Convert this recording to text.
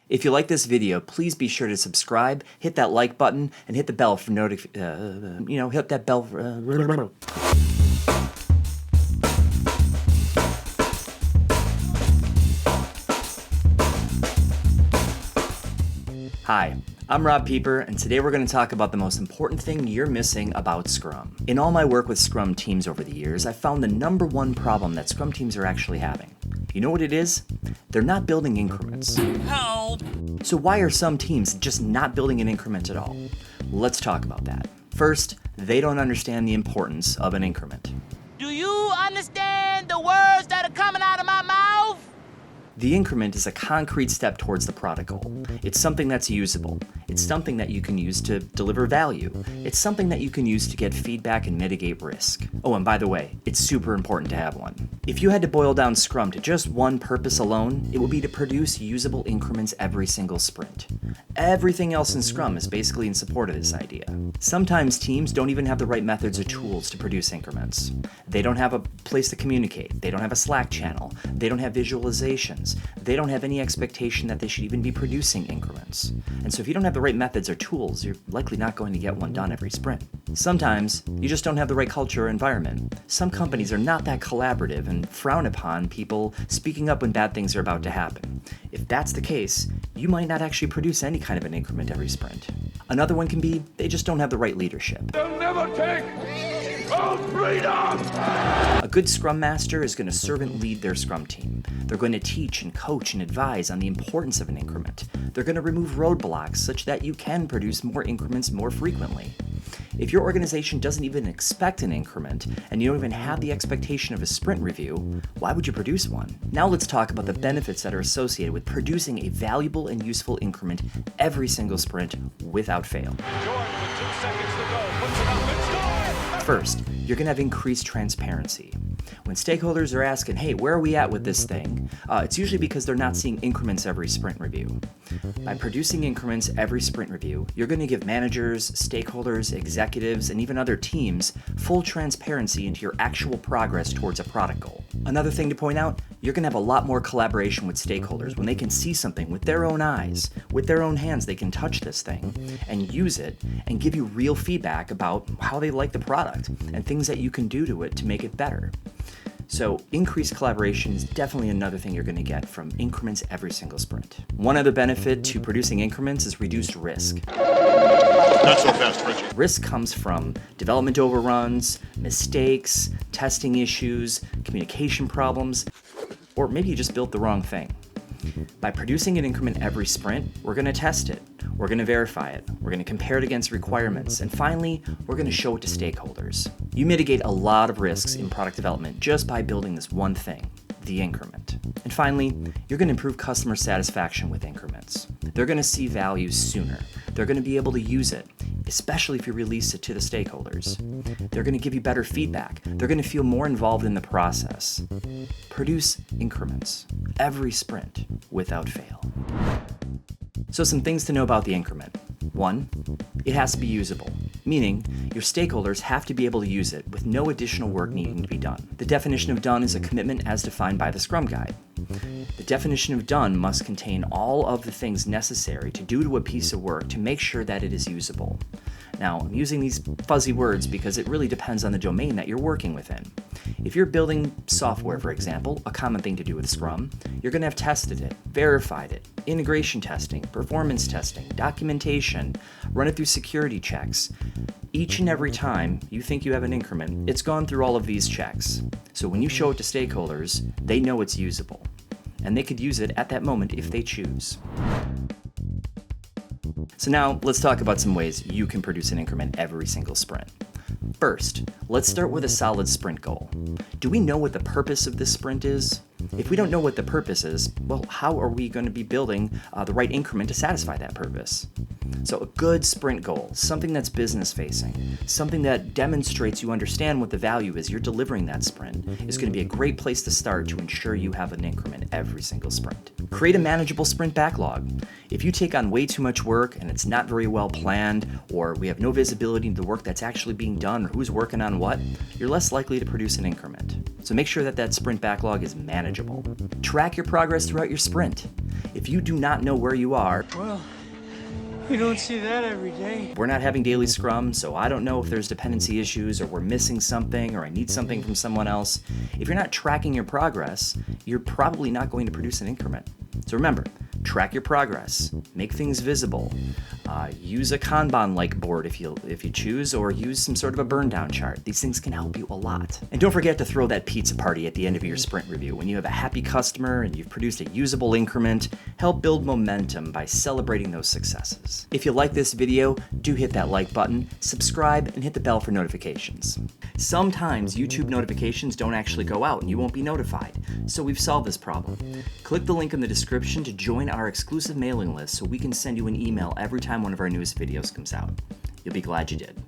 If you like this video, please be sure to subscribe, hit that like button, and hit the bell for hit that bell for, Hi, I'm Rob Pieper, and today we're going to talk about the most important thing you're missing about Scrum. In all my work with Scrum teams over the years, I've found the number one problem that Scrum teams are actually having. You know what it is? They're not building increments. Help! So why are some teams just not building an increment at all? Let's talk about that. First, they don't understand the importance of an increment. Do you understand the words that are coming out of my mouth? The increment is a concrete step towards the product goal. It's something that's usable. It's something that you can use to deliver value. It's something that you can use to get feedback and mitigate risk. Oh, and by the way, it's super important to have one. If you had to boil down Scrum to just one purpose alone, it would be to produce usable increments every single sprint. Everything else in Scrum is basically in support of this idea. Sometimes teams don't even have the right methods or tools to produce increments. They don't have a place to communicate. They don't have a Slack channel. They don't have visualizations. They don't have any expectation that they should even be producing increments. And so if you don't have the right methods or tools, you're likely not going to get one done every sprint. Sometimes you just don't have the right culture or environment. Some companies are not that collaborative and frown upon people speaking up when bad things are about to happen. If that's the case, you might not actually produce any kind of an increment every sprint. Another one can be they just don't have the right leadership. They'll never take our freedom! A good Scrum Master is going to servant lead their Scrum team. They're going to teach and coach and advise on the importance of an increment. They're going to remove roadblocks such that you can produce more increments more frequently. If your organization doesn't even expect an increment, and you don't even have the expectation of a sprint review, why would you produce one? Now let's talk about the benefits that are associated with producing a valuable and useful increment every single sprint without fail. First, you're going to have increased transparency. When stakeholders are asking, hey, where are we at with this thing? It's usually because they're not seeing increments every sprint review. By producing increments every sprint review, you're going to give managers, stakeholders, executives, and even other teams full transparency into your actual progress towards a product goal. Another thing to point out, you're going to have a lot more collaboration with stakeholders when they can see something with their own eyes, with their own hands. They can touch this thing and use it and give you real feedback about how they like the product and things that you can do to it to make it better. So increased collaboration is definitely another thing you're going to get from increments every single sprint. One other benefit to producing increments is reduced risk. Not so fast, Richie. Risk comes from development overruns, mistakes, testing issues, communication problems, or maybe you just built the wrong thing. By producing an increment every sprint, we're going to test it, we're going to verify it, we're going to compare it against requirements, and finally, we're going to show it to stakeholders. You mitigate a lot of risks in product development just by building this one thing, the increment. And finally, you're going to improve customer satisfaction with increments. They're going to see value sooner. They're going to be able to use it, especially if you release it to the stakeholders. They're going to give you better feedback. They're going to feel more involved in the process. Produce increments every sprint without fail. So some things to know about the increment. 1, it has to be usable, meaning your stakeholders have to be able to use it with no additional work needing to be done. The definition of done is a commitment as defined by the Scrum Guide. The definition of done must contain all of the things necessary to do to a piece of work to make sure that it is usable. Now, I'm using these fuzzy words because it really depends on the domain that you're working within. If you're building software, for example, a common thing to do with Scrum, you're going to have tested it, verified it, integration testing, performance testing, documentation, run it through security checks. Each and every time you think you have an increment, it's gone through all of these checks. So when you show it to stakeholders, they know it's usable, and they could use it at that moment if they choose. So now let's talk about some ways you can produce an increment every single sprint. First, let's start with a solid sprint goal. Do we know what the purpose of this sprint is? If we don't know what the purpose is, well, how are we going to be building the right increment to satisfy that purpose? So a good sprint goal, something that's business facing, something that demonstrates you understand what the value is you're delivering that sprint, is going to be a great place to start to ensure you have an increment every single sprint. Create a manageable sprint backlog. If you take on way too much work and it's not very well planned, or we have no visibility into the work that's actually being done or who's working on what, you're less likely to produce an increment. So make sure that that sprint backlog is manageable. Track your progress throughout your sprint. If you do not know where you are, Well, we don't see that every day. we're not having daily scrum, so I don't know if there's dependency issues or we're missing something or I need something from someone else. If you're not tracking your progress, you're probably not going to produce an increment. So remember, track your progress, make things visible, use a Kanban-like board if you choose, or use some sort of a burn down chart. These things can help you a lot. And don't forget to throw that pizza party at the end of your sprint review. When you have a happy customer and you've produced a usable increment, help build momentum by celebrating those successes. If you like this video, do hit that like button, subscribe, and hit the bell for notifications. Sometimes YouTube notifications don't actually go out and you won't be notified, so we've solved this problem. Click the link in the description to join our exclusive mailing list so we can send you an email every time one of our newest videos comes out. You'll be glad you did.